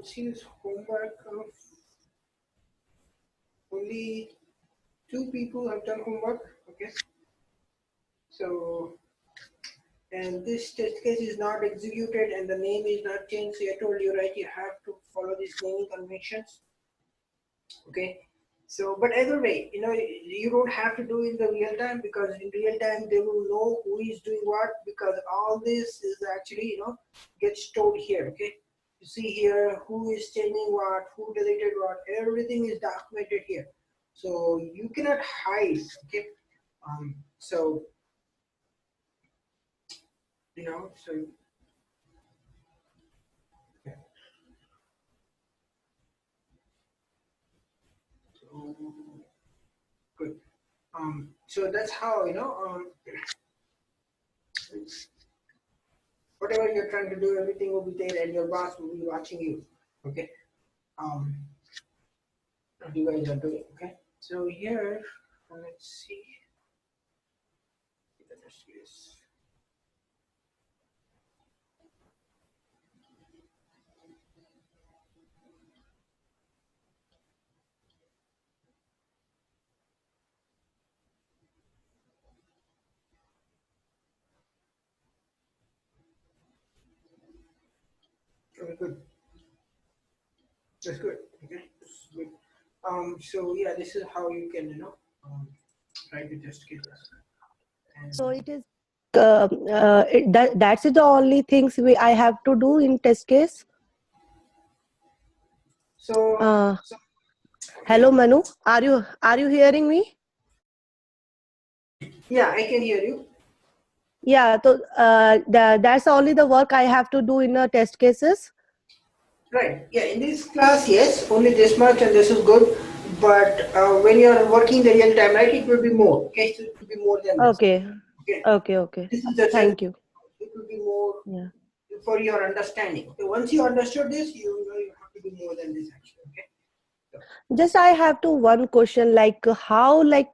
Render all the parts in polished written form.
Since homework, only two people have done homework. Okay, so and this test case is not executed and the name is not changed. So I told you, right, you have to follow these naming conventions. Okay, so but either way, you don't have to do in the real time, because in real time they will know who is doing what, because all this is actually gets stored here. Okay, you see here who is changing what, who deleted what, everything is documented here, so you cannot hide. Okay, so so yeah. So good. So that's how whatever you're trying to do, everything will be there, and your boss will be watching you. Okay. Um, what you guys are doing. Okay. So here, let's see. Yes. Okay, good. That's good. Okay. That's good. So yeah, this is how you can try to test cases. And So it is that's the only things I have to do in test case. so Hello okay. Manu, are you hearing me? Yeah, I can hear you. Yeah, so that's only the work I have to do in test cases. Right. Yeah. In this class, yes, only this much, and this is good. But when you are working the real time, right, it will be more. Okay, so it will be more than this. Okay, Okay. okay. This is just Thank you. it will be more Yeah. for your understanding. Okay. Once you understood this, you know you have to do more than this actually. Okay. So, Just I have to one question, like how like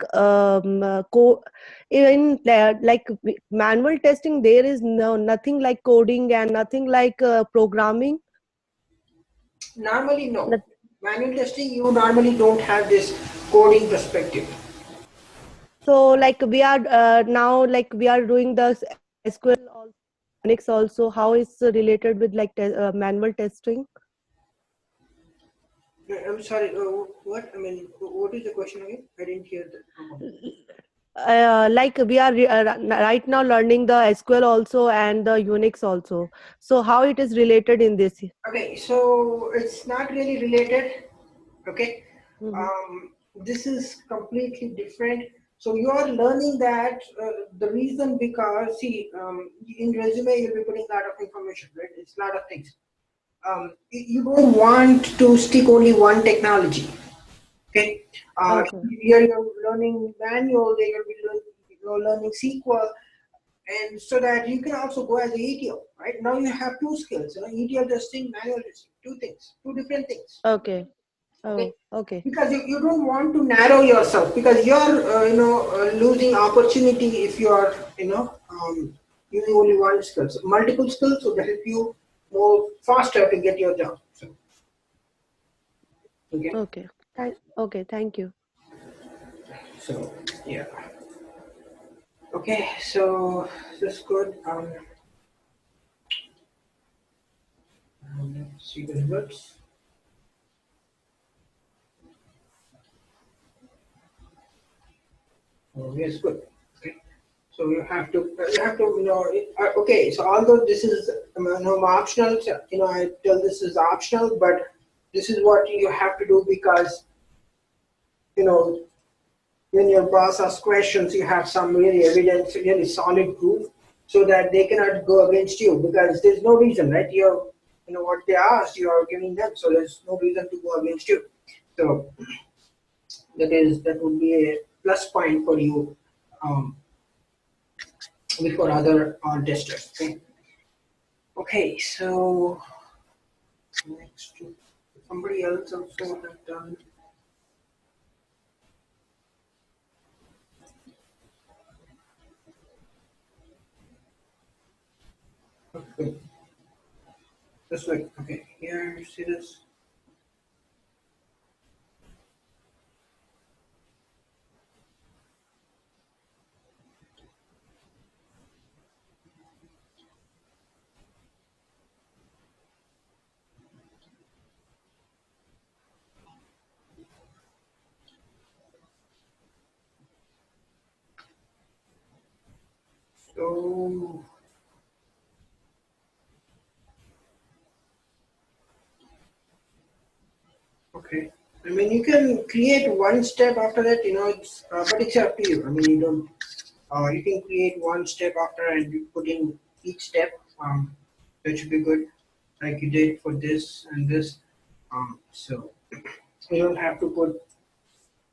in like manual testing there is nothing like coding and nothing like programming. normally, no. Not- Manual testing, you normally don't have this coding perspective. So like we are now like we are doing the SQL also, Unix also. How is related with like manual testing? I'm sorry. What? I mean, what is the question again? I didn't hear that properly. Like we are right now learning the SQL also and the Unix also. So how it is related in this? Okay, so it's not really related. Okay, Mhm. this is completely different. So you are learning that the reason, because see, in resume you'll be putting a lot of information, right? It's a lot of things. You don't want to stick only one technology. Okay, Okay. here you're learning manual, there you'll be learning SQL, and so that you can also go as a ETL, right? Now you have two skills, ETL testing, manual testing, two things, two different things. Okay. Okay, Oh, okay. because you don't want to narrow yourself, because you're losing opportunity if you are using only one skill. So multiple skills would help you more faster to get your job. So, okay, Okay. Okay. Thank you. so yeah, okay, so that's good. Let's see the results. Oh, yes, good. Okay. So okay. So although this is optional, so, I tell this is optional, but this is what you have to do, because you know when your boss asks questions, you have some really evidence, really solid proof, so that they cannot go against you, because there's no reason, right? What they asked, you are giving them, so there's no reason to go against you. So that would be a plus point for you before other testers. Okay. Okay, so next, somebody else also have done. Okay. This way. Okay, here, see this? So, okay. I mean, you can create one step after that, but it's up to you. I mean, you don't. You can create one step after and you put in each step. That should be good, like you did for this and this. So you don't have to put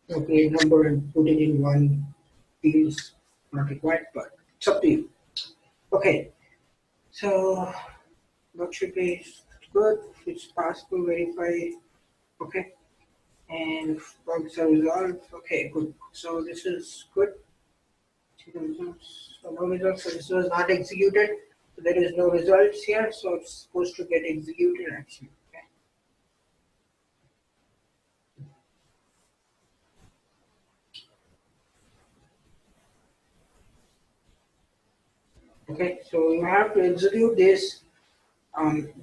a number and put it in one field. It's not required, but it's up to you. Okay, so what should be good? It's possible, verify. Okay, and bugs are resolved. Okay, good. So this is good. See the results. So no results. So this was not executed. So there is no results here. So it's supposed to get executed actually. Okay. Okay. So you have to execute this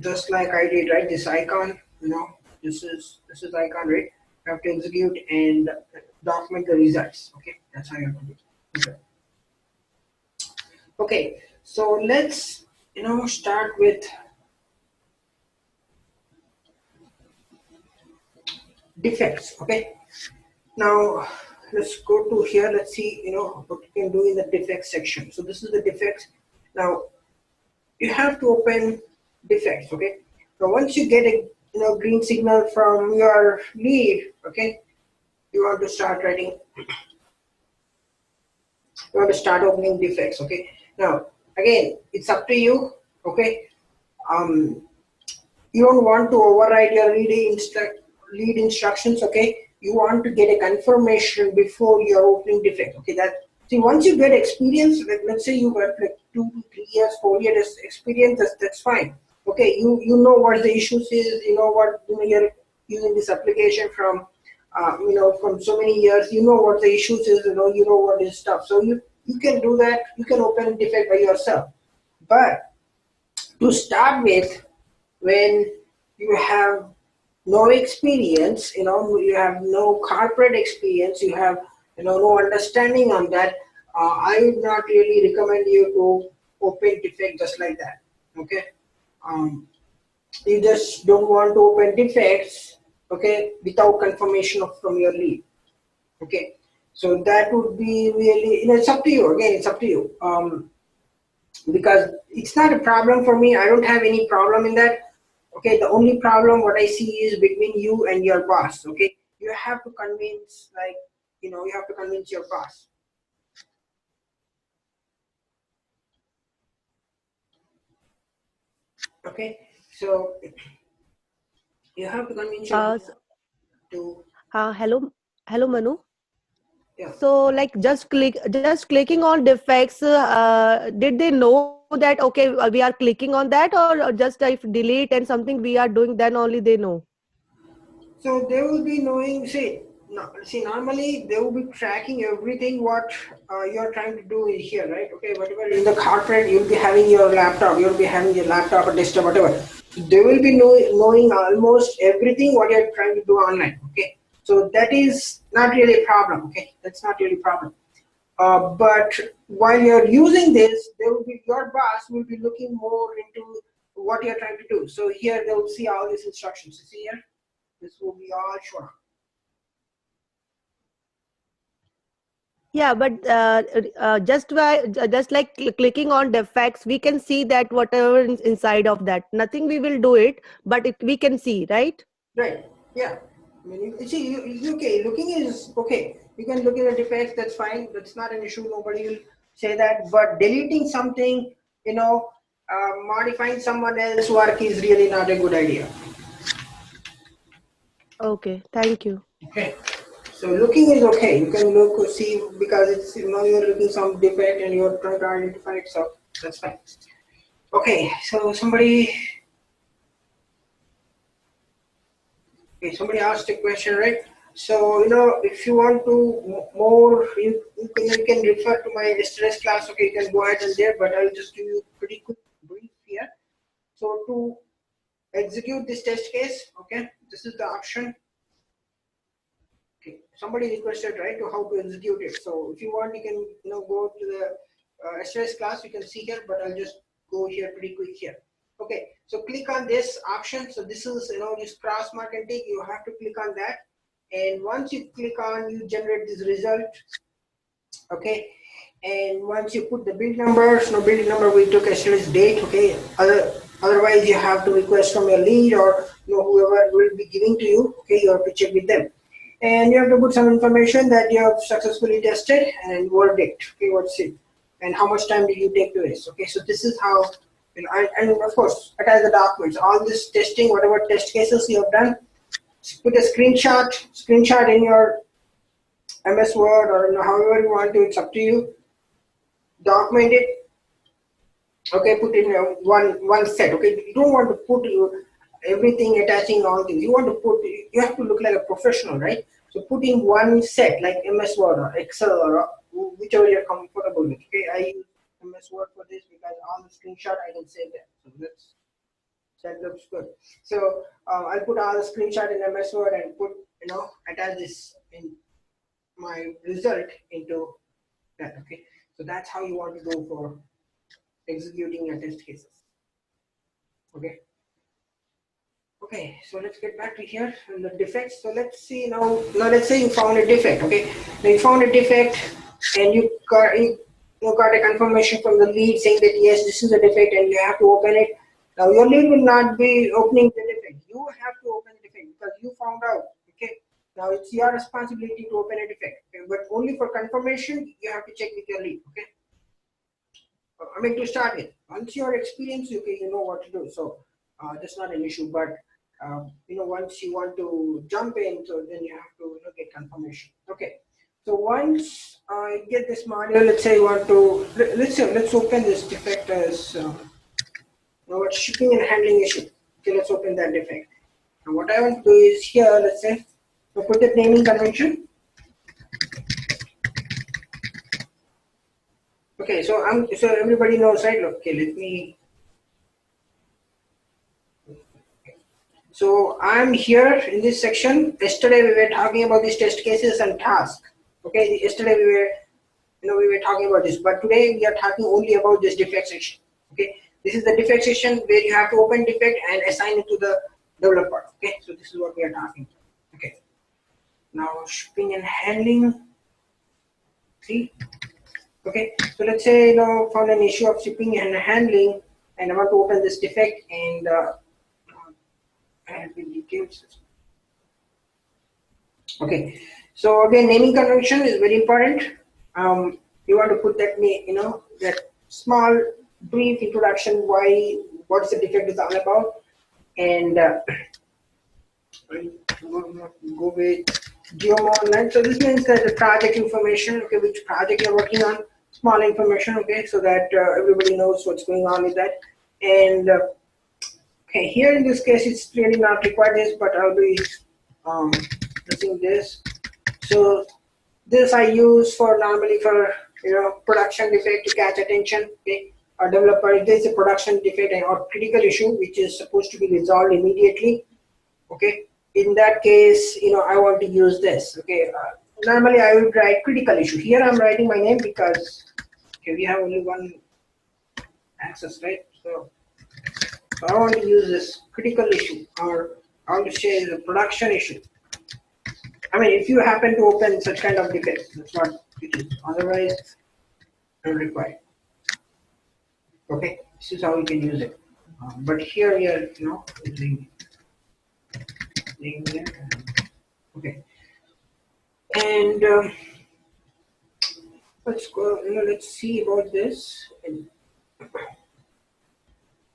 just like I did, right? This icon. This is icon, right? You have to execute and document the results. Okay. That's how you have to do it. Okay. Okay. So let's start with defects. Okay. Now let's go to here. Let's see, what you can do in the defects section. So this is the defects. Now you have to open defects. Okay. Now once you get a green signal from your lead, okay, you want to start writing. You want to start opening defects. Okay. Now again, it's up to you. Okay. You don't want to override your lead instructions. Okay, you want to get a confirmation before you're opening defect. Okay, that see, once you get experience, like let's say you got like 2 to 3 years, 4 years experience, that's fine. Okay, you know what the issues is, you know what you're using this application from from so many years, you know what the issues is, you know what is stuff, so you can do that. You can open defect by yourself. But to start with, when you have no experience, you have no corporate experience, you have no understanding on that, I would not really recommend you to open defect just like that. Okay, um, you just don't want to open defects, okay, without confirmation from your lead. Okay, so that would be really, it's up to you. Again, it's up to you. Because it's not a problem for me. I don't have any problem in that. Okay, the only problem what I see is between you and your boss. Okay, you have to convince, like, you have to convince your boss. Okay, so you have to convince your boss So, to, hello, hello, Manu. yeah. So, like, just clicking on defects. Did they know that okay, we are clicking on that, or just if delete and something we are doing, then only they know? So they will be knowing, see, no, see, normally they will be tracking everything what you're trying to do in here, right? Okay, whatever in the corporate, you'll be having your laptop, you'll be having your laptop or desktop, whatever. They will be knowing almost everything what you're trying to do online. Okay, so that is not really a problem. Okay, that's not really a problem. But while you're using this, there will be your boss will be looking more into what you're trying to do. So here they will see all these instructions. You see here, this will be all shown. Yeah, but just like clicking on defects, we can see that whatever is inside of that. Nothing we will do it, but we can see, right? Right. Yeah. I mean, you see, okay. Looking is okay. You can look at the defects. That's fine. That's not an issue. Nobody will say that. But deleting something, modifying someone else's work is really not a good idea. Okay, thank you. Okay. So looking is okay. You can look, see, because it's you're looking some defect and you're trying to identify it. So that's fine. Okay. So somebody. somebody asked a question, right? So, if you want to more, you can refer to my yesterday's class. Okay, you can go ahead and there, but I'll just give you a pretty quick brief here. So to execute this test case, okay, this is the option. Okay, somebody requested, right, to how to execute it. So if you want, you can, go to the yesterday's class. You can see here, but I'll just go here pretty quick here. Okay, so click on this option. So this is, this cross mark and tick. You have to click on that. And once you click on, you generate this result. Okay, and once you put the build numbers, no build number, we took yesterday's date. Okay, otherwise you have to request from your lead or whoever will be giving to you. Okay, you have to check with them, and you have to put some information that you have successfully tested and verdict. Okay, what's it, and how much time did you take to this? Okay, so this is how, and of course attach the documents. All this testing, whatever test cases you have done, put a screenshot in your MS Word or however you want to. It's up to you. Document it. Okay, put in one set. Okay, you don't want to put everything, attaching all things. You want to put. You have to look like a professional, right? So put in one set like MS Word or Excel or whichever you're comfortable with. Okay, I use MS Word for this because on the screenshot I can save that. So that looks good. So I'll put all the screenshot in MS Word and put, attach this in my result into that. Okay, so that's how you want to go for executing your test cases. Okay, so let's get back to here and the defects. So let's see now let's say you found a defect. Okay, now you found a defect and you got a confirmation from the lead saying that yes, this is a defect and you have to open it. Now your lead will not be opening the defect. You have to open the defect because you found out. Okay, now it's your responsibility to open a defect, okay? But only for confirmation you have to check with your lead. Okay, I mean, to start with, once you're experienced, okay, you know what to do. So that's not an issue. But once you want to jump in, so then you have to get confirmation. Okay, so once I get this module, let's say you want to let's open this defect as what shipping and handling issue. Okay, let's open that defect. And what I want to do is here, let's say, so put the naming convention. Okay, so everybody knows, right? Okay, let me. So I'm here in this section. Yesterday we were talking about these test cases and tasks. Okay, yesterday we were talking about this, but today we are talking only about this defect section. Okay, this is the defect section where you have to open defect and assign it to the developer. Okay, so this is what we are talking about. Okay, now shipping and handling. See. Okay, so let's say found an issue of shipping and handling, and I want to open this defect and add the details. Okay, so again, naming convention is very important. You want to put that that small brief introduction what the defect is all about, and go with Geomon. So this means that the project information, okay, which project you're working on, small information, okay, so that everybody knows what's going on with that. And okay, here in this case, it's really not required this, but I'll be using this. So this I use normally for production defect to catch attention. Okay, or developer, if there's a production defect or critical issue which is supposed to be resolved immediately. Okay. In that case, I want to use this. Okay, normally I would write critical issue. Here I'm writing my name because we have only one access, right? So I want to use this critical issue, or I want to say the production issue. I mean, if you happen to open such kind of defect, that's what it is. Otherwise, not required. Okay, this is how you can use it. But here we are, using. Okay, and let's go. Let's see about this.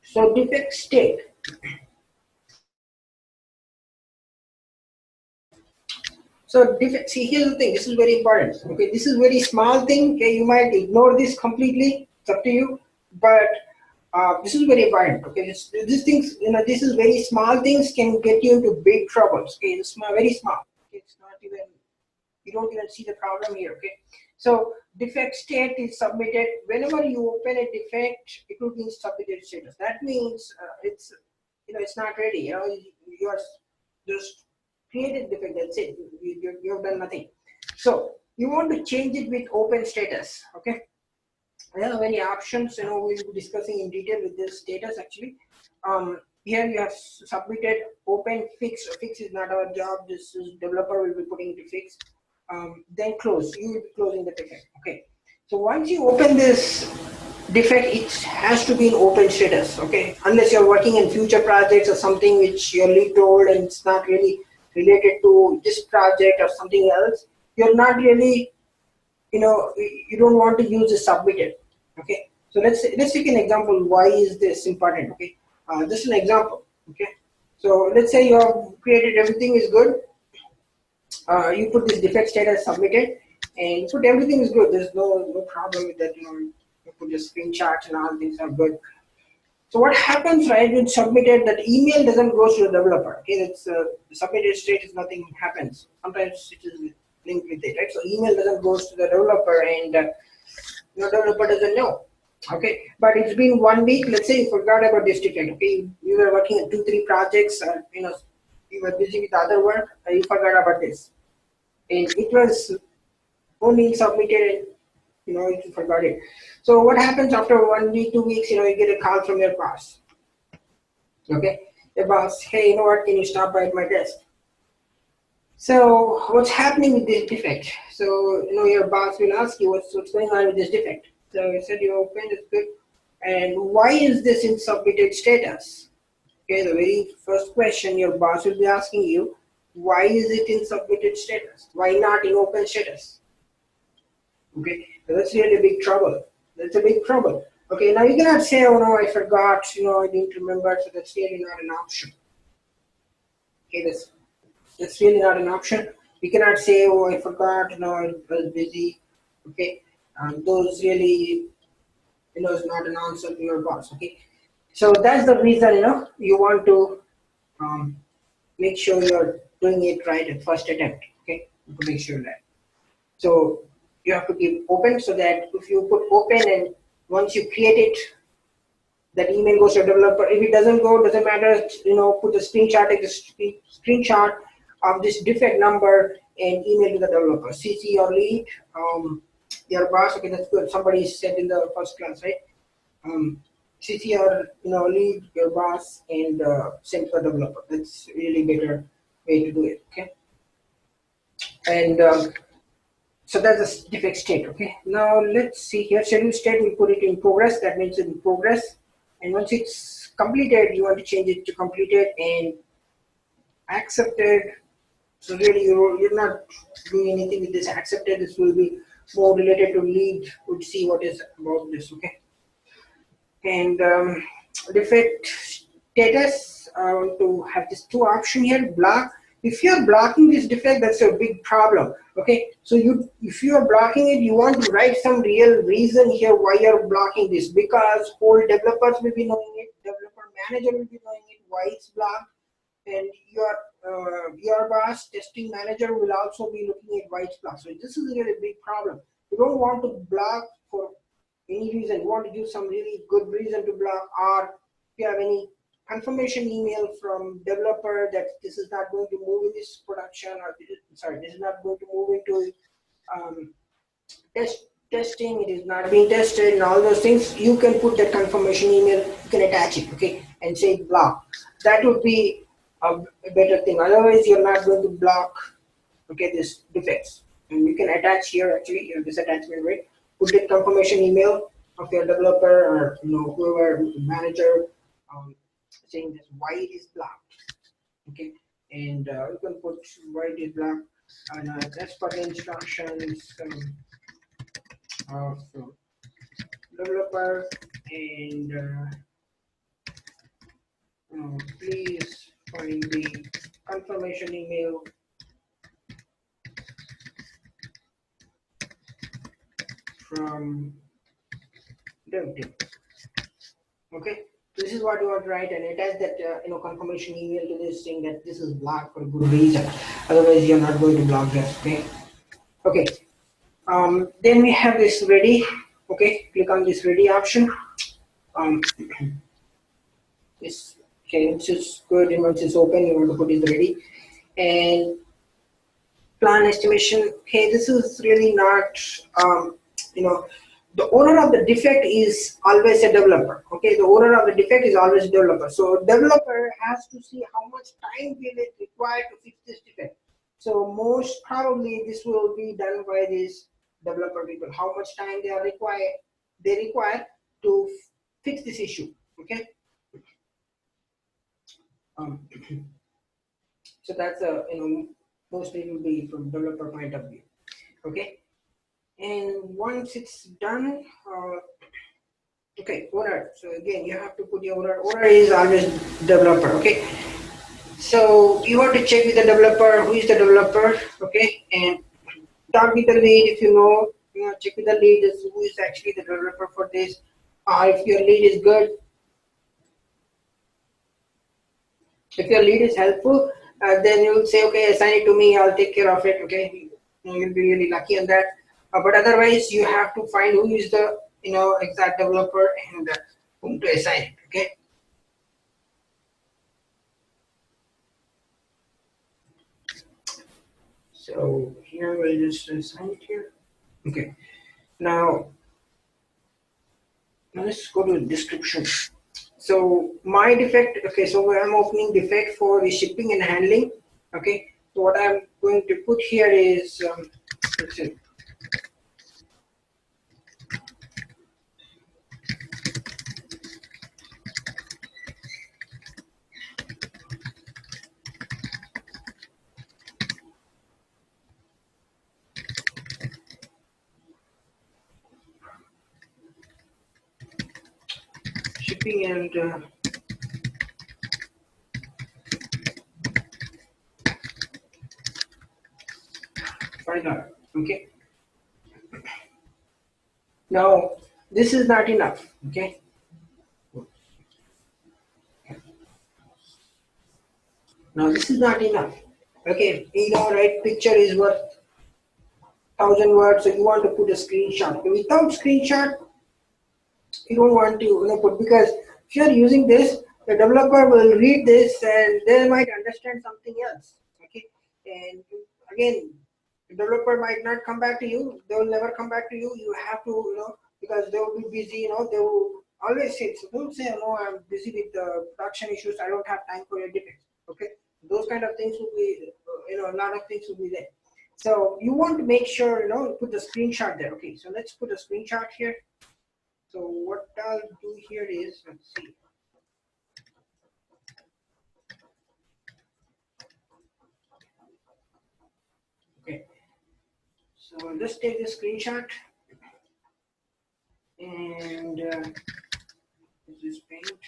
So defect state. So defect. See, here's the thing. This is very important. Okay, this is very small thing. Okay, you might ignore this completely. It's up to you. But this is very important. Okay, this things, this is very small things can get you into big troubles. Okay, it's very small. It's not even, you don't even see the problem here. Okay, so defect state is submitted. Whenever you open a defect, it will be submitted status. That means it's, it's not ready. You are just created defect. That's it. You have done nothing. So you want to change it with open status. Okay. There are many options, we'll be discussing in detail with this status actually. Here you have submitted open fix. Fix is not our job. This is developer will be putting it to fix. Then close. You will be closing the defect. Okay. So once you open this defect, it has to be in open status. Okay. Unless you're working in future projects or something which your lead told and it's not really related to this project or something else, you're not really, you don't want to use the submitted. Okay, so let's take an example. Why is this important? Okay, just an example. Okay, so let's say you have created everything is good. You put this defect status submitted, and you put everything is good. There's no problem with that. You put the screenshots and all things are good. So what happens, right, when submitted, that email doesn't go to the developer. Okay, it's the submitted state is nothing happens. Sometimes it is linked with it, right? So email doesn't go to the developer, and developer doesn't know. Okay, but it's been 1 week. Let's say you forgot about this defect. Okay, you were working on 2-3 projects. You were busy with other work. You forgot about this, and it was only submitted. And you forgot it. So what happens after 1 week, 2 weeks? You get a call from your boss. Okay, your boss, hey, you know what? Can you stop by at my desk? So what's happening with this defect? So your boss will ask you what's going on with this defect. So you said you opened, it's good. And why is this in submitted status? Okay, the very first question your boss will be asking you, why is it in submitted status? Why not in open status? Okay, so that's really a big trouble. That's a big trouble. Okay, now you cannot say, oh no, I forgot, I didn't remember, so that's really not an option. Okay, that's really not an option. We cannot say, oh, I forgot, I was busy. Okay, those really, is not an answer to your boss. Okay, so that's the reason, you want to make sure you're doing it right at first attempt. Okay, to make sure that. So you have to keep open, so that if you put open and once you create it, that email goes to a developer. If it doesn't go, doesn't matter. Put the screenshot, take the screenshot of this defect number and email to the developer. CC your lead, your boss. Okay, that's good. Somebody said in the first class, right? CC your lead, your boss, and send to the developer. That's really better way to do it. Okay, and so that's a defect state. Okay, now let's see here. Schedule state, we put it in progress. That means in progress. And once it's completed, you want to change it to completed and accepted. So really, you're not doing anything with this accepted. This will be more related to lead. We'll see what is about this. Okay. And defect status. I want to have this 2 option here. Block. If you're blocking this defect, that's a big problem. Okay, so if you are blocking it, you want to write some real reason here why you're blocking this, because whole developers will be knowing it, developer manager will be knowing it, why it's blocked, and your boss, testing manager, will also be looking at why it's blocked. So this is a really big problem. You don't want to block for any reason. You want to give some really good reason to block, or if you have any confirmation email from developer that this is not going to move in this production, or this is not going to move into testing, it is not being tested, and all those things, you can put that confirmation email, you can attach it, okay, and say block. That would be a better thing. Otherwise, you're not going to block, okay, this defects. And you can attach here, actually, this attachment, right? Put that confirmation email of your developer or whoever manager, saying this why it is blocked. Okay, and you can put why it is blocked, and as per the instructions of developer, and please find the confirmation email from dev team. Okay, this is what you want to write, and it has that confirmation email to this saying that this is blocked for a good reason. Otherwise, you're not going to block this. Okay. Okay. Then we have this ready. Okay, click on this ready option. This okay, it's just good, and once it's open, you want to put it ready. And plan estimation. Okay, this is really not you know the owner of the defect is always a developer. Okay, the owner of the defect is always a developer. So developer has to see how much time will it require to fix this defect. So most probably this will be done by these developer people. How much time they require to fix this issue. Okay. Um, so that's a mostly it will be from developer point of view. Okay. And once it's done, okay, owner. So again, you have to put your owner. Owner is always developer. Okay. So you want to check with the developer. Who is the developer? Okay, and talk with the lead if you know. Check with the lead as who is actually the developer for this. If your lead is good, if your lead is helpful, then you will say, okay, assign it to me. I'll take care of it. Okay, you'll be really lucky on that. But otherwise, you have to find who is the exact developer and whom to assign it. Okay. So here we'll just assign it here. Okay. Now let's go to the description. So my defect. Okay. So I'm opening defect for the shipping and handling. Okay. So what I'm going to put here is let's see. Shipping and $5. Okay. Now this is not enough. Okay. Now this is not enough. Okay. Right? Picture is worth 1,000 words. So you want to put a screenshot. Without screenshot, you don't want to put, because if you're using this, the developer will read this and they might understand something else. Okay, and again, the developer might not come back to you. They will never come back to you. You have to because they will be busy. They will always say, so don't say, no, I'm busy with the production issues. I don't have time for your defects. Okay, those kind of things will be a lot of things will be there. So you want to make sure put the screenshot there. Okay, so let's put a screenshot here. So what I'll do here is, let's see. Okay, so let's take the screenshot and this paint.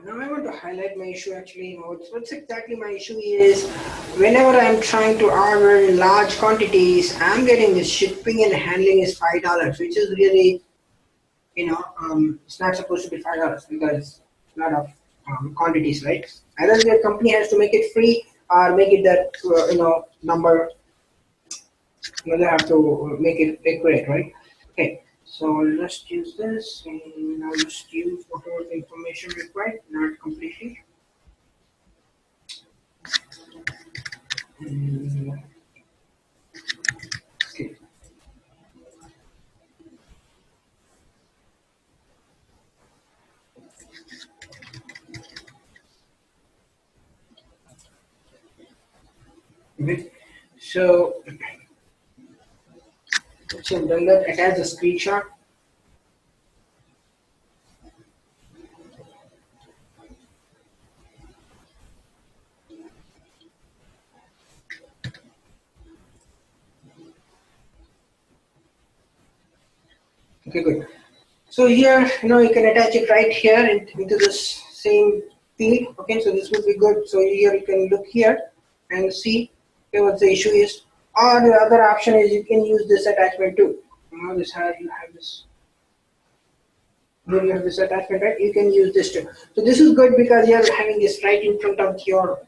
Now I want to highlight my issue. Actually, what's exactly my issue is, whenever I'm trying to order in large quantities, I'm getting this shipping and handling is $5, which is really, it's not supposed to be $5 because a lot of quantities, right? Either the company has to make it free or make it that number. They have to make it accurate, right? Okay. So I'll just use this, and I'll just use whatever the information required, not completely. Okay. Okay. So once you've done that, attach a screenshot. Okay, good. So here, you can attach it right here into this same field. Okay, so this would be good. So here you can look here and see what the issue is. Or the other option is you can use this attachment too. You have this. Here you have this attachment, right? You can use this too. So this is good because you're having this right in front of your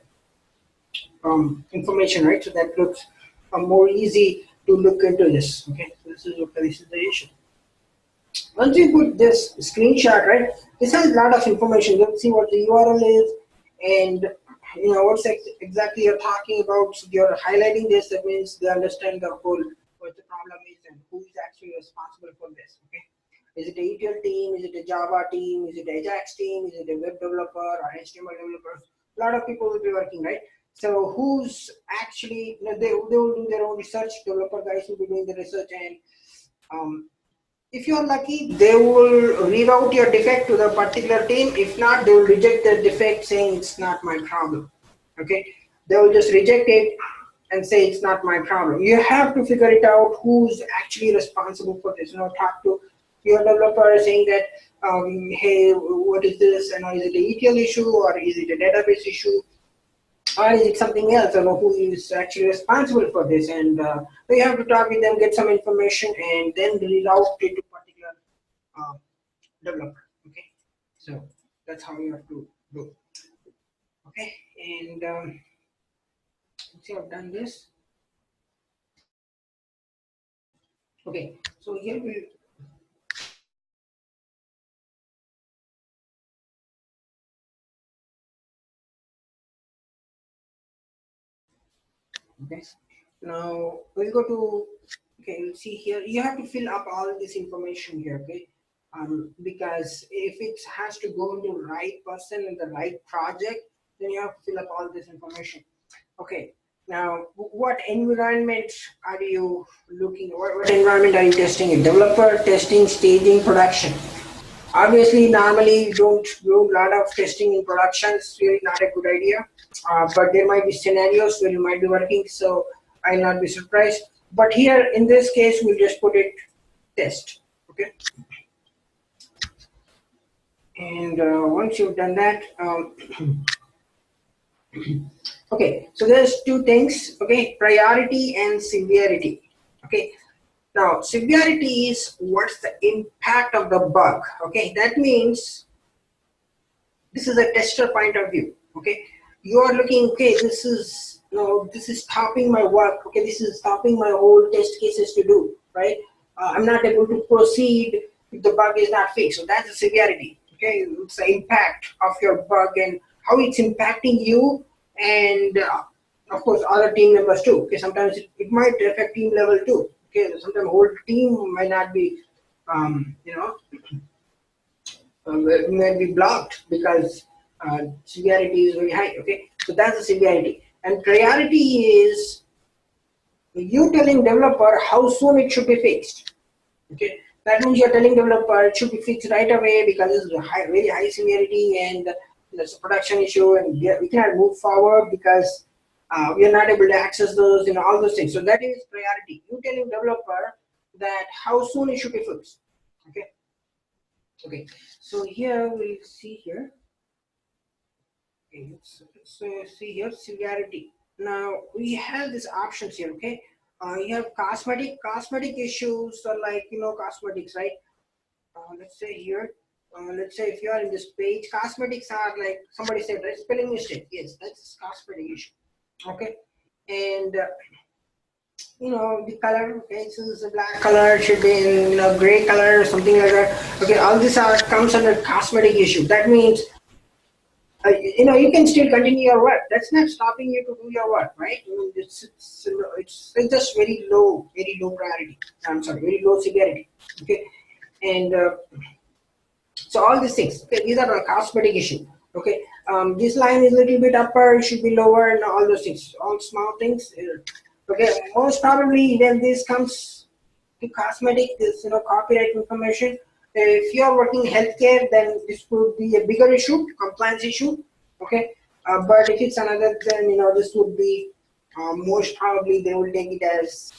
information, right? So that looks more easy to look into this. Okay, so this is the issue. Once you put this screenshot, right, this has a lot of information. You'll see what the URL is, and you know what's exactly you're talking about. So you're highlighting this. That means they understand the whole what the problem is and who is actually responsible for this. Okay, is it a ETL team? Is it a Java team? Is it a Ajax team? Is it a web developer or HTML developer? A lot of people will be working, right? So who's actually, you know, they will do their own research. Developer guys will be doing the research, and if you're lucky, they will reroute your defect to the particular team. If not, they will reject the defect saying it's not my problem. Okay, they will just reject it and say it's not my problem. You have to figure it out who's actually responsible for this. You know, talk to your developer saying that, hey, what is this? And is it a ETL issue or is it a database issue? Or is it something else? I don't know who is actually responsible for this, and you have to talk with them, get some information, and then reroute it to particular developer. Okay, so that's how you have to do. Okay, and let's see, I've done this. Okay, so here we. Okay, now we'll go to, okay, you'll see here, you have to fill up all this information here, okay? Because if it has to go to the right person in the right project, then you have to fill up all this information. Okay, now what environment are you looking, what environment are you testing in? Developer, testing, staging, production. Obviously, normally you don't do a lot of testing in production. It's really not a good idea. But there might be scenarios where you might be working, so I'll not be surprised. But here, in this case, we'll just put it test. Okay. And once you've done that, okay. So there's two things. Okay, priority and severity. Okay. Now, severity is what's the impact of the bug. Okay, that means this is a tester point of view. Okay, you are looking, okay, this is, you know, this is stopping my work. Okay, this is stopping my whole test cases to do, right? I'm not able to proceed if the bug is not fixed. So that's the severity. Okay, it's the impact of your bug and how it's impacting you, and of course other team members too. Okay, sometimes it might affect team level too. Okay, sometimes whole team might not be, you know, may be blocked because severity is very high. Okay, so that's the severity. And priority is you telling developer how soon it should be fixed. Okay, that means you're telling developer it should be fixed right away because it's a high, very high severity and there's a production issue and we cannot move forward because we are not able to access those, you know, all those things. So that is priority. You telling developer that how soon it should be fixed. Okay. Okay. So here we'll see here. Okay, let's see here severity. Now we have these options here. Okay. You have cosmetic issues are like, you know, cosmetics, right? Let's say here, let's say if you are in this page, cosmetics are like somebody said, right? Spelling mistake. Yes, that's cosmetic issue. Okay, and you know the color. Okay, so this is a black color, should be in, you know, gray color or something like that. Okay, all this are comes under cosmetic issue. That means you know, you can still continue your work. That's not stopping you to do your work, right? I mean, it's just very low priority. I'm sorry, very low severity. Okay, and so all these things. Okay, these are a cosmetic issue. Okay, this line is a little bit upper, it should be lower, and all those things, all small things. Okay, most probably when this comes to cosmetic, this, you know, copyright information. If you are working healthcare, then this would be a bigger issue, compliance issue. Okay, but if it's another, then, you know, this would be most probably they will take it as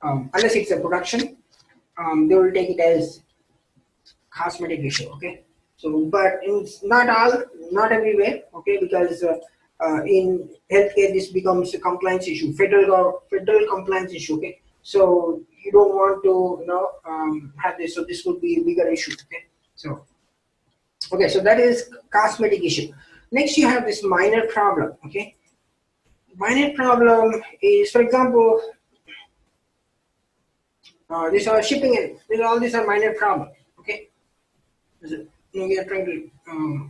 unless it's a production, they will take it as cosmetic issue. Okay, so but it's not everywhere. Okay, because in healthcare this becomes a compliance issue, federal compliance issue. Okay, So you don't want to, have this. So this would be a bigger issue. Okay. So that is cosmetic issue. Next, you have this minor problem. Okay. Minor problem is, for example, these are shipping and all these are minor problems. Okay. We are trying to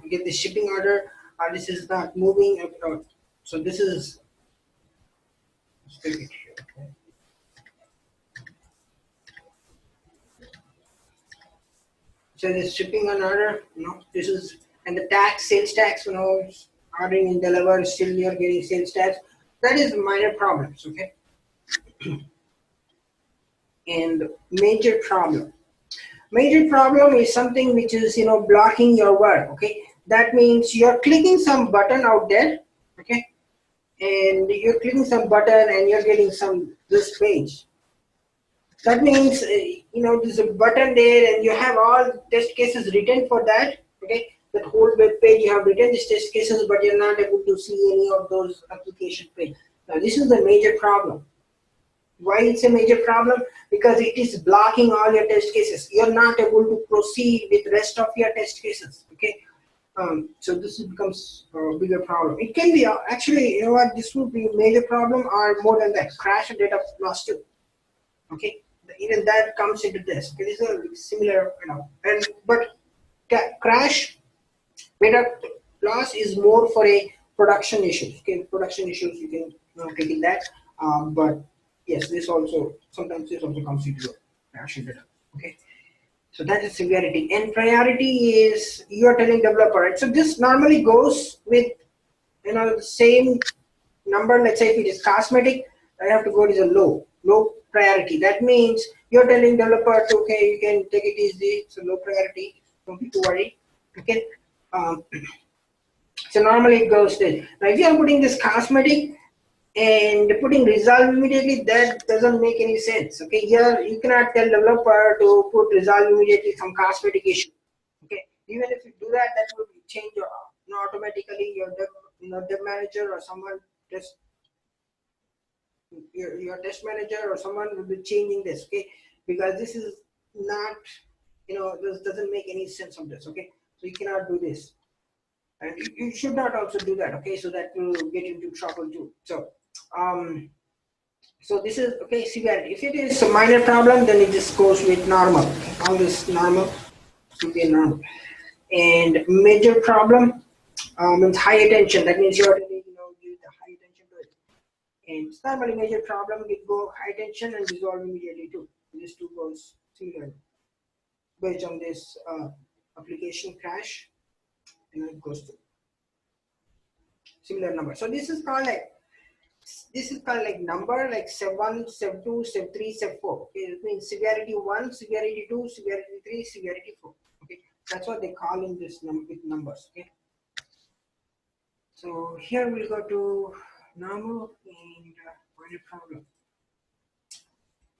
get the shipping order. This is not moving. So this is. Let's take it here. Okay. So the shipping on order, this is, and the tax, sales tax, ordering in Delaware, still you're getting sales tax. That is minor problems, okay? And major problem. Major problem is something which is, blocking your work, okay? That means you're clicking some button out there, okay? And you're clicking some button and you're getting this page. That means, there's a button there and you have all test cases written for that, okay? That whole web page you have written these test cases, but you're not able to see any of those application page. Now, this is the major problem. Why it's a major problem? Because it is blocking all your test cases. You're not able to proceed with rest of your test cases, okay? So this becomes a bigger problem. It can be, actually, this would be a major problem, or more than that, crash and data loss too, okay? Even that comes into this. Okay, these are similar, but crash data loss is more for a production issue. Okay, production issues you can take in that. But yes, sometimes this also comes into crash data. Okay, so that is severity, and priority is you are telling developer, right? So this normally goes with the same number. Let's say if it is cosmetic, I have to go to the low priority. That means you're telling developer, okay, you can take it easy, so low priority, don't be too worried. Okay. So normally it goes this. Now if you are putting this cosmetic and putting resolve immediately, that doesn't make any sense. Okay, here you cannot tell developer to put resolve immediately some cosmetic issue. Okay, even if you do that, that will change automatically your dev manager or someone just your test manager or someone will be changing this, okay? Because this is not, this doesn't make any sense of this, okay? So you cannot do this, and you should not also do that, okay? So that will get into trouble too. So this is, okay, severity. If it is a minor problem, then it just goes with normal. Okay? All this normal should be normal. And major problem means high attention. That means you're give the high attention to it. And it's normally major problem, we go high tension and resolve immediately too. These two goes similar based on this application crash, and it goes to similar number. So this is called like number, like SEV1, SEV2, SEV3, SEV4. Okay, it means severity 1, severity 2, severity 3, severity 4. Okay, that's what they call in this with numbers. Okay. So here we'll go to normal and minor problem.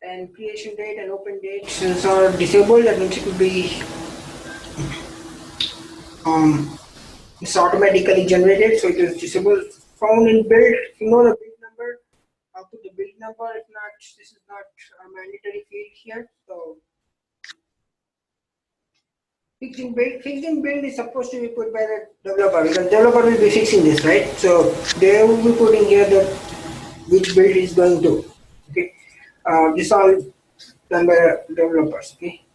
And creation date and open dates are disabled. That means it will be it's automatically generated, so it is disabled. Found in build, if you know the build number, I'll put the build number. If not, this is not a mandatory field here. So fixed in build is supposed to be put by the developer, because developer will be fixing this, right? So they will be putting here the which build is going to. Okay, this all done by developers. Okay,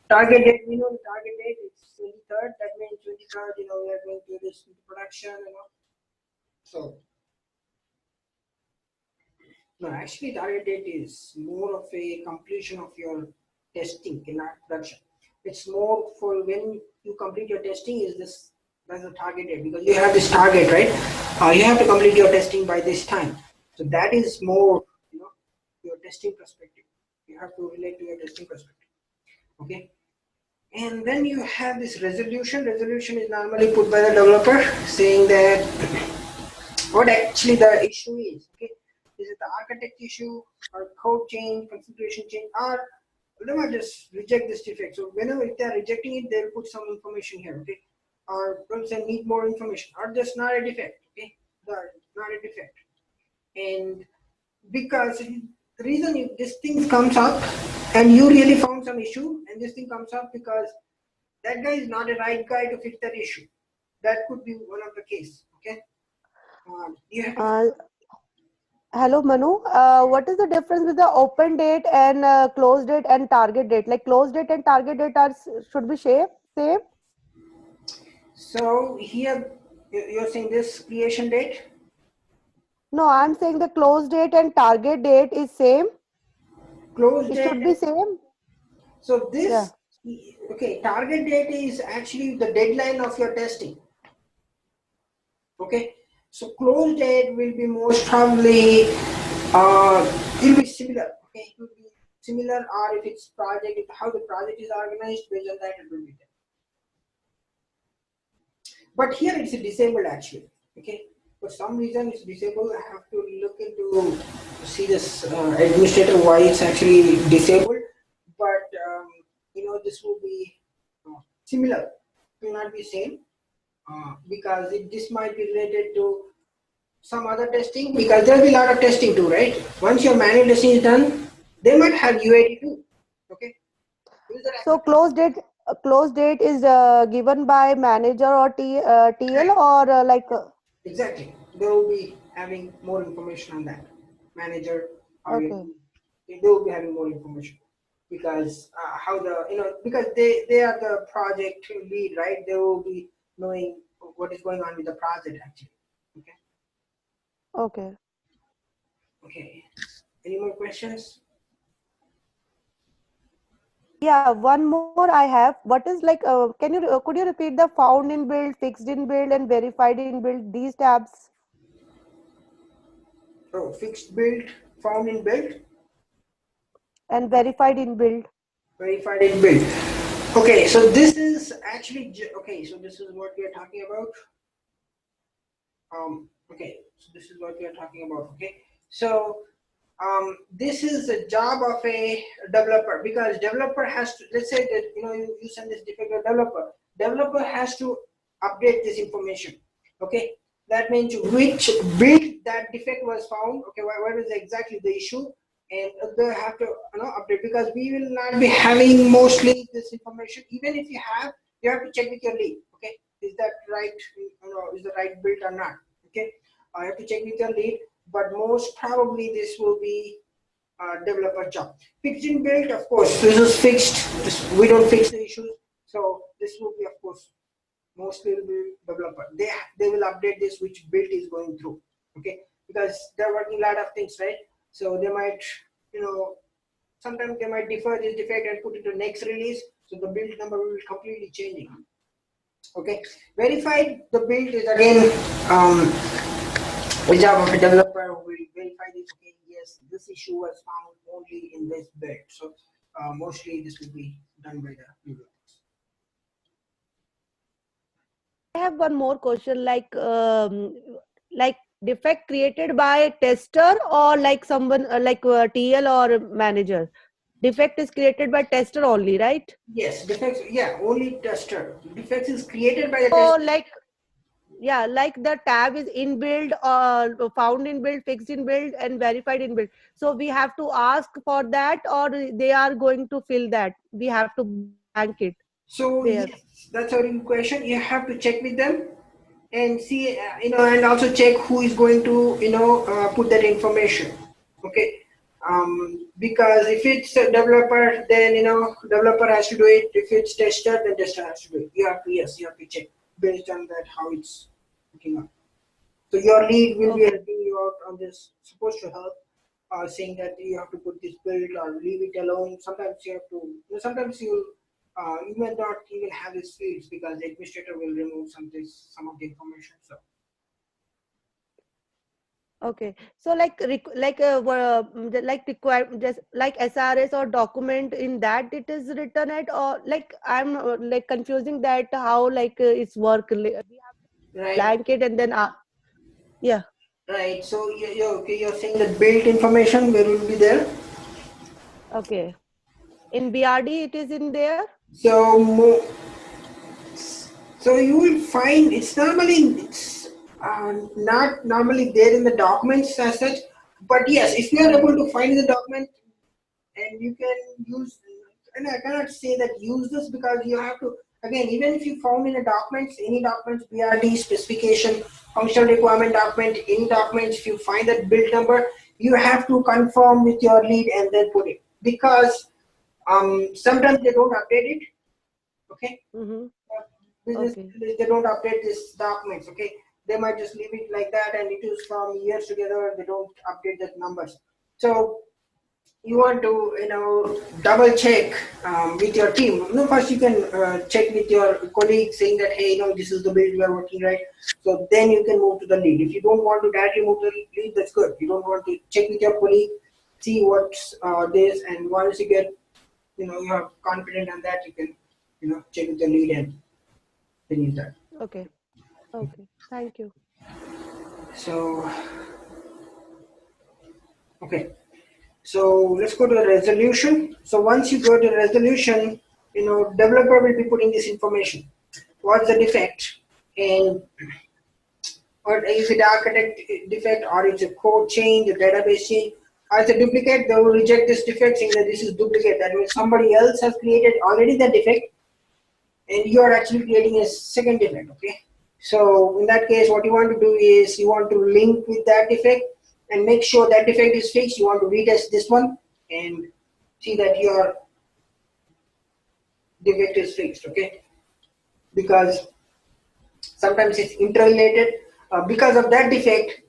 target date, we know the target date is 23rd. That means 23rd, we are going to do this into production. So no, actually target date is more of a completion of your testing, not production. It's more for when you complete your testing. Is this that's the target date, because you have this target, right? You have to complete your testing by this time. So that is more, your testing perspective. You have to relate to your testing perspective. Okay. And then you have this resolution. Resolution is normally put by the developer, saying that what actually the issue is. Okay, is it the architect issue or code change, configuration change, or whatever? Just reject this defect. So whenever if they are rejecting it, they'll put some information here. Okay, or don't say need more information, or just not a defect. Okay, not a defect, and because the reason if this thing comes up and you really found some issue and this thing comes up because that guy is not a right guy to fix that issue. That could be one of the case. Okay. You have to. Uh, Hello, Manu. What is the difference with the open date and close date and target date? Like close date and target date are should be same. So here you're saying this creation date. No, I'm saying the close date and target date is same. Close It date. should be same. So Yeah. this, okay, target date is actually the deadline of your testing. Okay, so close date will be most probably, it will be similar. Okay, it will be similar, or if it's project, if how the project is organized, based on that it will be there. But here it's disabled actually. Okay, for some reason it's disabled. I have to look into see this administrator why it's actually disabled. But this will be similar. It will not be same because this might be related to some other testing because there will be a lot of testing too, right? Once your manual testing is done, they might have UAT too. Okay. So close date is given by manager or TL or like Exactly. They will be having more information on that. Manager or okay. they will be having more information because how the because they are the project lead, right? They will be knowing what is going on with the project actually. Okay. Okay. Okay. Any more questions? Yeah, one more I have. What is like? Could you repeat the found in build, fixed in build, and verified in build? These tabs Oh, fixed build, found in build, and verified in build. verified in build. Okay, so this is actually okay. So this is what we are talking about. Okay, so this is what we are talking about. Okay, so this is the job of a developer because developer has to. Let's say that you send this defect to developer. Developer has to update this information. Okay, that means which build that defect was found. Okay, what is exactly the issue, and they have to update because we will not be having mostly this information. Even if you have to check with your lead. Okay, is that right? Is the right build or not? Okay, I have to check with your lead, but most probably this will be a developer job. Fixed in build, of course, this is fixed. We don't fix the issues, so this will be, of course, mostly will be developer. They will update this which build is going through. Okay, because they're working a lot of things, right? So they might, sometimes they might defer this defect and put it to next release. So the build number will be completely changing. Okay, verified the build is again the job of a developer who will verify this. Okay, yes, this issue was found only in this build. So mostly this will be done by the developers. I have one more question. Like defect created by tester or like someone like TL or manager. Defect is created by tester only, right? Yes, defects. Yeah, only tester. Defects is created by the So tester. like yeah, like the tab is in build or found in build, fixed in build, and verified in build. So we have to ask for that, or they are going to fill that. We have to blank it So there. yes, that's a real question. You have to check with them and see, and also check who is going to, put that information. Okay. Because if it's a developer, then developer has to do it. If it's tester, then tester has to do it. You have to check based on that how it's looking up. So your lead will be Okay. helping you out on this. Supposed to help, saying that you have to put this build or leave it alone. Sometimes you have to. Sometimes you may not even have these fields because the administrator will remove some of the information. So Okay, so like require just like SRS or document in that it is written at, or like I'm like confusing that how like it's work. We have right, blanket and then yeah. right. So okay. You're saying that build information where will be there. Okay, in BRD it is in there. So so you will find it's not normally there in the documents as such, But yes, if you are able to find the document and you can use, and I cannot say that use this because you have to, again, even if you found in a documents, any documents, BRD specification, functional requirement document, any documents, if you find that build number, you have to confirm with your lead and then put it, because sometimes they don't update it, okay? Mm-hmm. Business, Okay. they don't update these documents, okay? They might just leave it like that and it is from years together, they don't update the numbers. So you want to, double check with your team. First you can check with your colleague saying that, hey, this is the build we are working, right? So then you can move to the lead. If you don't want to directly move to the lead, that's good. You don't want to check with your colleague, see what's this, and once you get, you are confident on that, you can, check with the lead and finish that. Okay. Okay. Thank you. So, okay. So let's go to the resolution. So once you go to resolution, developer will be putting this information. What's the defect? And or is it architect defect, or it's a code change, a database change, or it's a duplicate? They will reject this defect saying that this is duplicate. That means somebody else has created already the defect and you are actually creating a second defect, okay? So in that case, what you want to do is you want to link with that defect and make sure that defect is fixed. You want to retest this one and see that your defect is fixed, okay? Because sometimes it's interrelated. Because of that defect,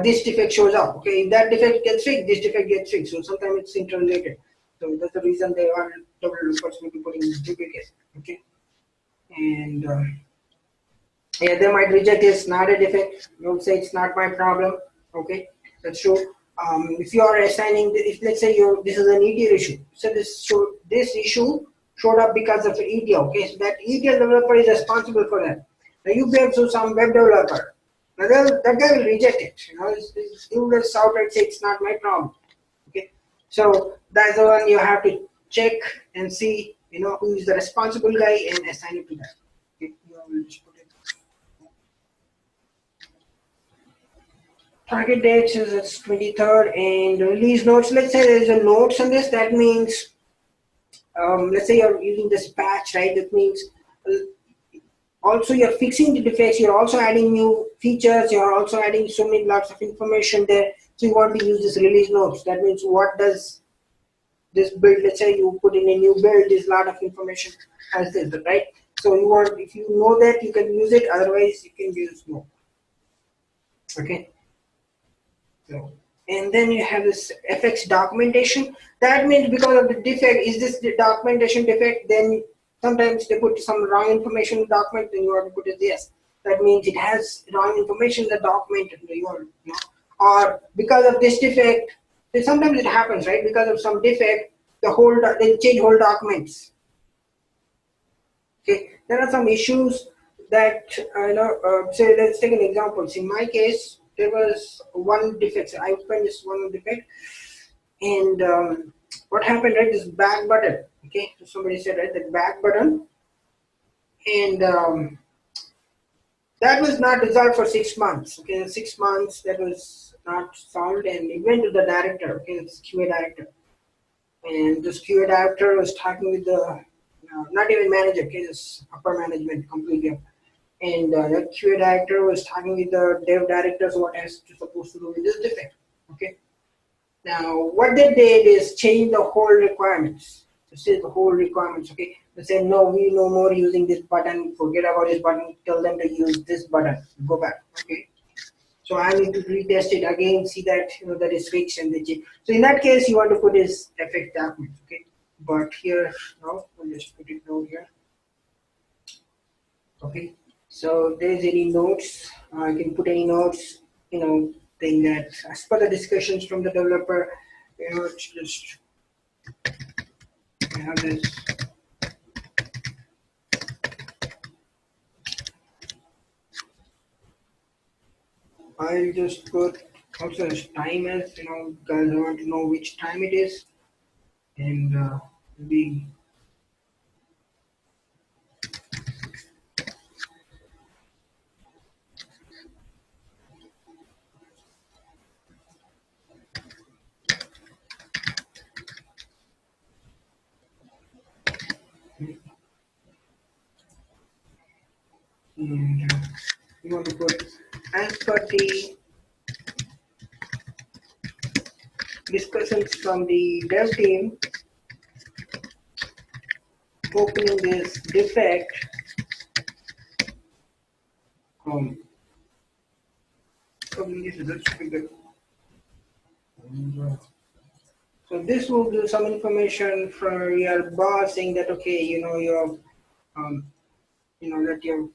this defect shows up, okay? If that defect gets fixed, this defect gets fixed. So sometimes it's interrelated. So that's the reason they are developers will be putting duplicate, okay? And yeah, they might reject it's not a defect. They'll say it's not my problem. Okay, that's true. If you are assigning, if let's say this is an ETL issue, so this issue showed up because of an ETL. Okay, so that ETL developer is responsible for that. Now you gave to some web developer. Now that guy will reject it. He will just outright say it's not my problem. Okay, so that's the one you have to check and see. Who is the responsible guy and assign it to that. Okay, we'll just put it. Target date is it's 23rd, and release notes. Let's say there's a notes on this. That means, let's say you're using this patch, right? That means also you're fixing the defects. You're also adding new features. You're also adding so many lots of information there. So you want to use this release notes. That means what does this build? Let's say you put in a new build. There's a lot of information as this, right? So you want, if you know that, you can use it. Otherwise, you can use no. Okay. So, and then you have this FX documentation. That means because of the defect, is this the documentation defect? Then sometimes they put some wrong information in the document, then you have to put it yes. That means it has wrong information in the document, or because of this defect. Sometimes it happens, right? Because of some defect, they change whole documents. Okay, there are some issues that say let's take an example. In my case, there was one defect. I opened this one defect, and what happened? Right, this back button. Okay, so somebody said right that back button, and that was not resolved for 6 months. Okay, 6 months that was not solved, and it went to the director. Okay, this QA director, and this QA director was talking with the not even manager, okay, this upper management completely. And the QA director was talking with the dev directors what is supposed to do with this defect. Okay. Now what they did is change the whole requirements. To say the whole requirements. Okay. They said no, we no more using this button. Forget about this button. Tell them to use this button. Go back. Okay. So I need to retest it again. See that that is fixed and they change. So in that case, you want to put this effect document. Okay. But here no, we'll just put it down here. Okay. So if there's any notes, I can put any notes, saying that as per the discussions from the developer, it's just I have this. I'll just put also as time as guys, I want to know which time it is, and be And you want to put as per the discussions from the dev team opening this defect so this will do some information for your boss saying that okay, um, that you're